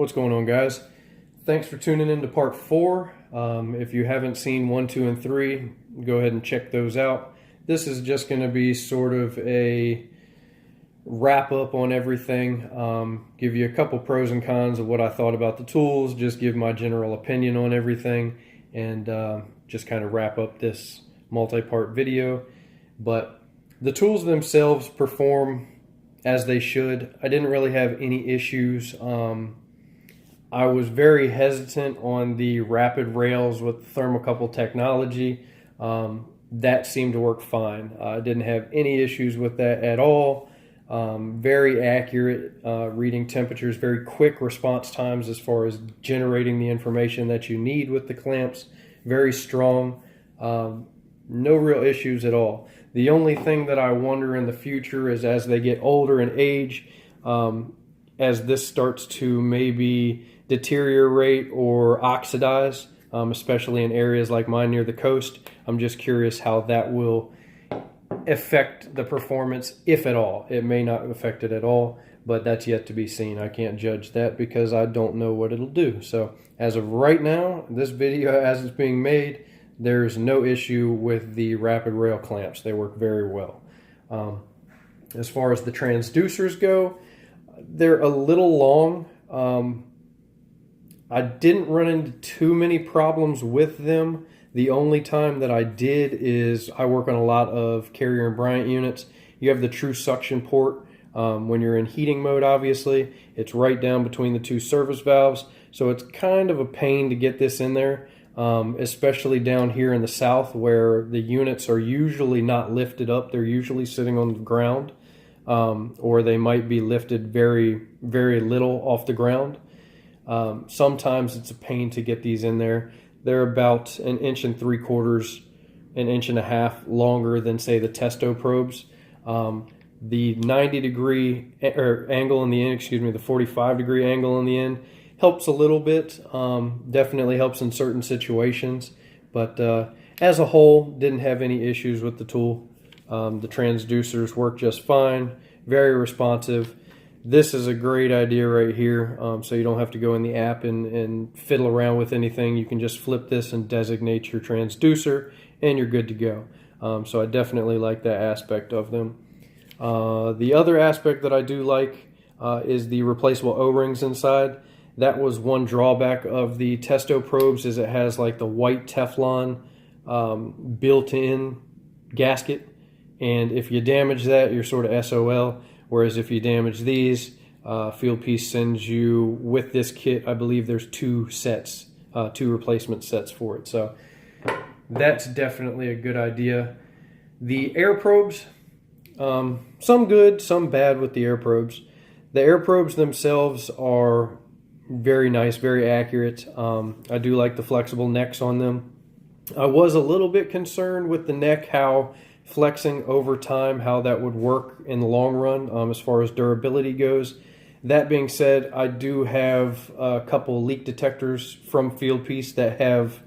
What's going on, guys? Thanks for tuning in to part 4. If you haven't seen 1, 2, and 3, go ahead and check those out. This is just going to be sort of a wrap up on everything, give you a couple pros and cons of what I thought about the tools, just give my general opinion on everything, and just kind of wrap up this multi-part video. But the tools themselves perform as they should. I didn't really have any issues. I was very hesitant on the rapid rails with thermocouple technology. That seemed to work fine. I didn't have any issues with that at all. Very accurate reading temperatures, very quick response times as far as generating the information that you need with the clamps. Very strong. No real issues at all. The only thing that I wonder in the future is as they get older in age, as this starts to maybe deteriorate or oxidize, especially in areas like mine near the coast, I'm just curious how that will affect the performance, if at all. It may not affect it at all, but that's yet to be seen. I can't judge that because I don't know what it'll do. So as of right now, this video as it's being made, there's no issue with the rapid rail clamps. They work very well. As far as the transducers go, they're a little long. I didn't run into too many problems with them. The only time that I did is I work on a lot of Carrier and Bryant units. You have the true suction port when you're in heating mode, obviously. It's right down between the two service valves, so it's kind of a pain to get this in there. Especially down here in the south where the units are usually not lifted up. They're usually sitting on the ground, or they might be lifted very, very little off the ground. Sometimes it's a pain to get these in there. They're about 1 3/4 inches, 1.5 inches longer than, say, the Testo probes. The 90-degree angle in the end, the 45-degree angle in the end helps a little bit. Definitely helps in certain situations, but as a whole, didn't have any issues with the tool. The transducers work just fine, very responsive. This is a great idea right here, so you don't have to go in the app and fiddle around with anything. You can just flip this and designate your transducer, and you're good to go. So I definitely like that aspect of them. The other aspect that I do like is the replaceable O-rings inside. That was one drawback of the Testo probes, is it has like the white Teflon built-in gasket, and if you damage that, you're sort of SOL. Whereas if you damage these, Fieldpiece sends you with this kit, I believe there's 2 sets, 2 replacement sets for it. So that's definitely a good idea. The air probes, some good, some bad with the air probes. The air probes themselves are very nice, very accurate. I do like the flexible necks on them. I was a little bit concerned with the neck, how flexing over time, how that would work in the long run as far as durability goes. That being said, I do have a couple leak detectors from Fieldpiece that have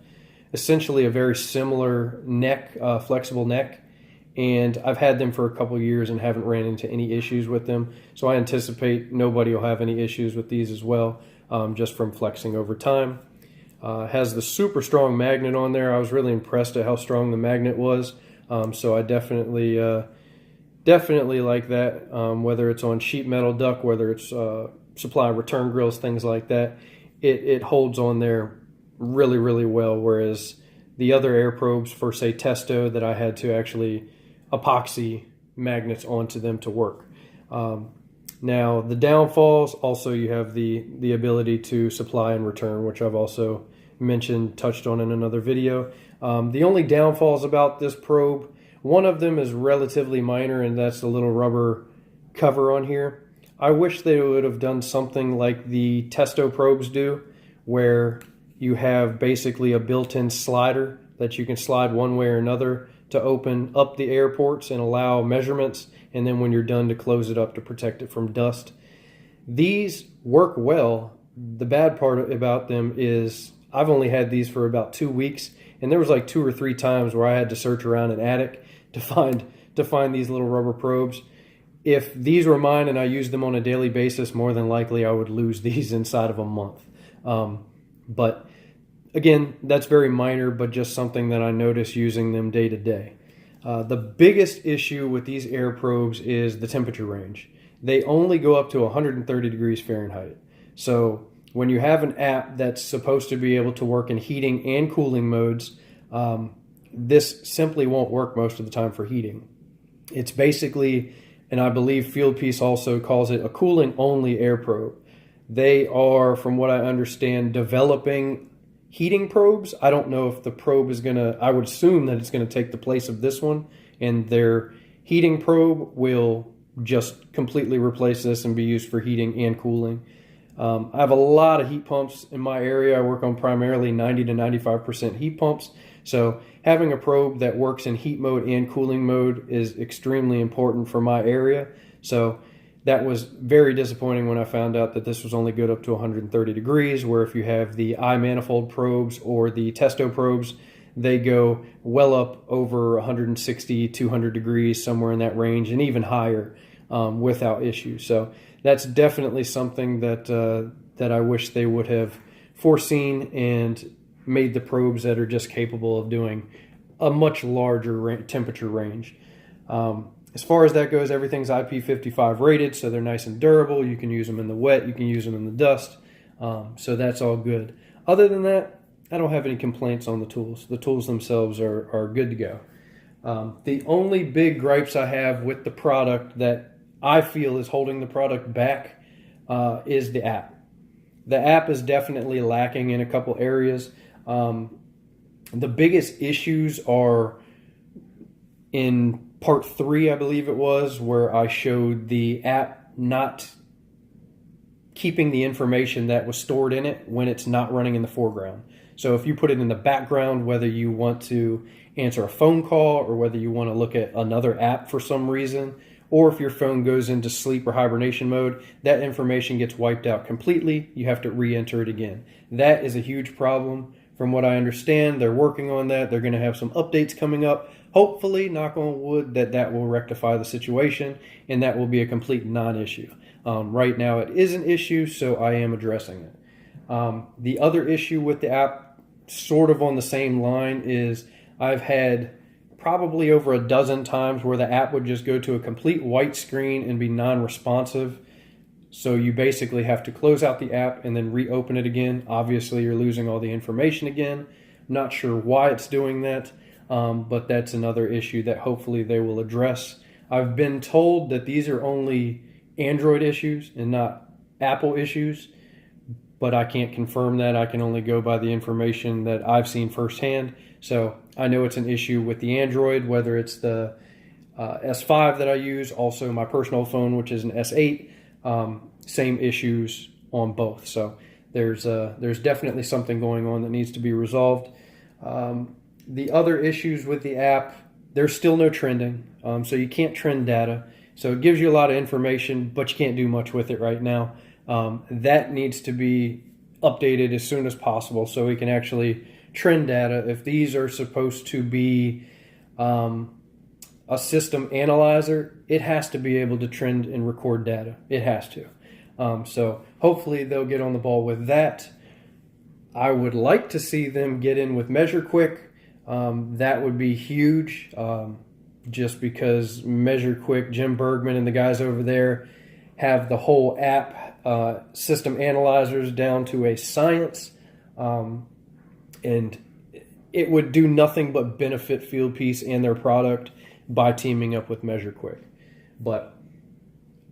essentially a very similar neck, flexible neck, and I've had them for a couple years and haven't ran into any issues with them. So I anticipate nobody will have any issues with these as well, just from flexing over time. Has the super strong magnet on there. I was really impressed at how strong the magnet was. So I definitely like that, whether it's on sheet metal duct, whether it's supply return grills, things like that. It holds on there really, really well, whereas the other air probes for, say, Testo, that I had to actually epoxy magnets onto them to work. Now, the downfalls, also you have the ability to supply and return, which I've also touched on in another video. The only downfalls about this probe, one of them is relatively minor, and that's the little rubber cover on here. I wish they would have done something like the Testo probes do, where you have basically a built-in slider that you can slide one way or another to open up the air ports and allow measurements, and then when you're done to close it up to protect it from dust. These work well. The bad part about them is I've only had these for about 2 weeks, and there was like 2 or 3 times where I had to search around an attic to find these little rubber probes. if these were mine and I used them on a daily basis, more than likely I would lose these inside of a month. But again, that's very minor, but just something that I notice using them day to day. The biggest issue with these air probes is the temperature range. They only go up to 130 degrees Fahrenheit. So when you have an app that's supposed to be able to work in heating and cooling modes, this simply won't work most of the time for heating. It's basically, and I believe Fieldpiece also calls it, a cooling only air probe. They are, from what I understand, developing heating probes. I don't know if the probe is I would assume that it's going to take the place of this one, and their heating probe will just completely replace this and be used for heating and cooling. I have a lot of heat pumps in my area. I work on primarily 90 to 95% heat pumps. So having a probe that works in heat mode and cooling mode is extremely important for my area. So that was very disappointing when I found out that this was only good up to 130 degrees, where if you have the I-manifold probes or the testo probes, they go well up over 160, 200 degrees, somewhere in that range, and even higher without issue. So that's definitely something that I wish they would have foreseen and made the probes that are just capable of doing a much larger temperature range. As far as that goes, everything's IP55 rated, so they're nice and durable. You can use them in the wet, you can use them in the dust, so that's all good. Other than that, I don't have any complaints on the tools. The tools themselves are good to go. The only big gripes I have with the product that I feel is holding the product back is the app. The app is definitely lacking in a couple areas. The biggest issues are in part 3, I believe it was, where I showed the app not keeping the information that was stored in it when it's not running in the foreground. So if you put it in the background, whether you want to answer a phone call or whether you want to look at another app for some reason, or if your phone goes into sleep or hibernation mode, that information gets wiped out completely. You have to re-enter it again. That is a huge problem. From what I understand, they're working on that. They're going to have some updates coming up. Hopefully, knock on wood, that will rectify the situation and that will be a complete non-issue. Right now it is an issue, so I am addressing it. The other issue with the app, sort of on the same line, is I've had probably over a dozen times where the app would just go to a complete white screen and be non-responsive. So you basically have to close out the app and then reopen it again. Obviously, you're losing all the information again. Not sure why it's doing that, but that's another issue that hopefully they will address. I've been told that these are only Android issues and not Apple issues, but I can't confirm that. I can only go by the information that I've seen firsthand. So I know it's an issue with the Android, whether it's the S5 that I use, also my personal phone, which is an S8. Same issues on both. So there's definitely something going on that needs to be resolved. The other issues with the app, there's still no trending. So you can't trend data. So it gives you a lot of information, but you can't do much with it right now. That needs to be updated as soon as possible so we can actually trend data. If these are supposed to be a system analyzer, it has to be able to trend and record data. It has to. So hopefully they'll get on the ball with that. I would like to see them get in with Measure Quick. That would be huge, just because Measure Quick, Jim Bergman and the guys over there have the whole app system analyzers down to a science, and it would do nothing but benefit Fieldpiece and their product by teaming up with Measure Quick. But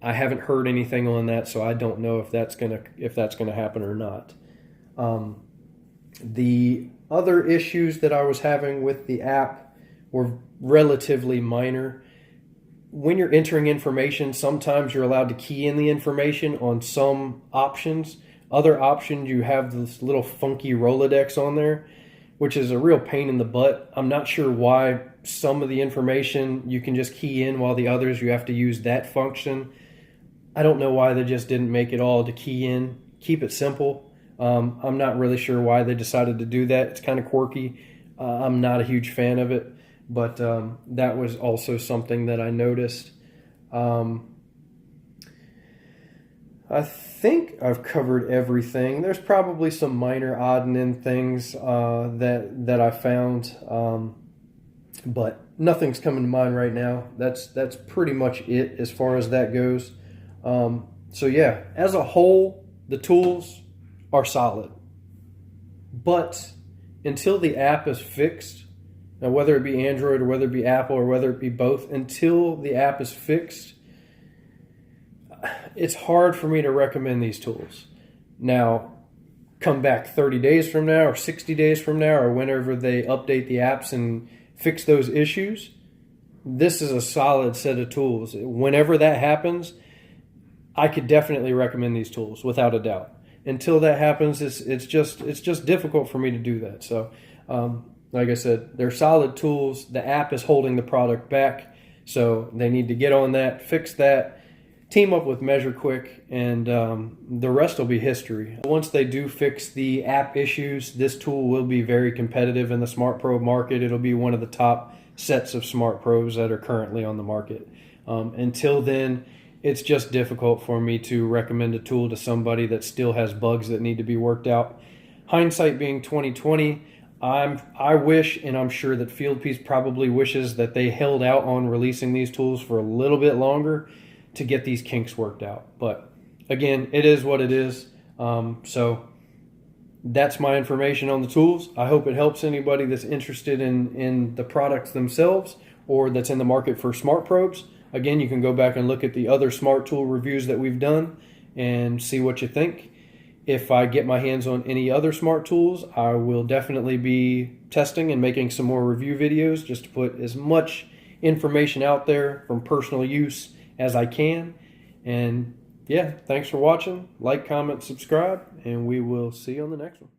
I haven't heard anything on that, so I don't know if that's gonna happen or not. The other issues that I was having with the app were relatively minor. When you're entering information, sometimes you're allowed to key in the information on some options. Other options, you have this little funky Rolodex on there, which is a real pain in the butt. I'm not sure why some of the information you can just key in while the others you have to use that function. I don't know why they just didn't make it all to key in. Keep it simple. I'm not really sure why they decided to do that. It's kind of quirky. I'm not a huge fan of it, but that was also something that I noticed. I think I've covered everything. There's probably some minor odd and end things that I found, but nothing's coming to mind right now. That's pretty much it as far as that goes. So yeah, as a whole, the tools are solid. But until the app is fixed, now whether it be Android or whether it be Apple or whether it be both, until the app is fixed, it's hard for me to recommend these tools. Now, come back 30 days from now or 60 days from now or whenever they update the apps and fix those issues, this is a solid set of tools. Whenever that happens, I could definitely recommend these tools without a doubt. Until that happens, it's just difficult for me to do that. So, like I said, they're solid tools. The app is holding the product back, so they need to get on that, fix that, team up with Measure Quick, and the rest will be history. Once they do fix the app issues, this tool will be very competitive in the smart probe market. It'll be one of the top sets of smart probes that are currently on the market. Until then, it's just difficult for me to recommend a tool to somebody that still has bugs that need to be worked out. Hindsight being 2020, I wish, and I'm sure that Fieldpiece probably wishes, that they held out on releasing these tools for a little bit longer to get these kinks worked out. But again, it is what it is. So that's my information on the tools. I hope it helps anybody that's interested in the products themselves or that's in the market for smart probes. Again, you can go back and look at the other smart tool reviews that we've done and see what you think. If I get my hands on any other smart tools, I will definitely be testing and making some more review videos just to put as much information out there from personal use as I can. And yeah, thanks for watching. Like, comment, subscribe, and we will see you on the next one.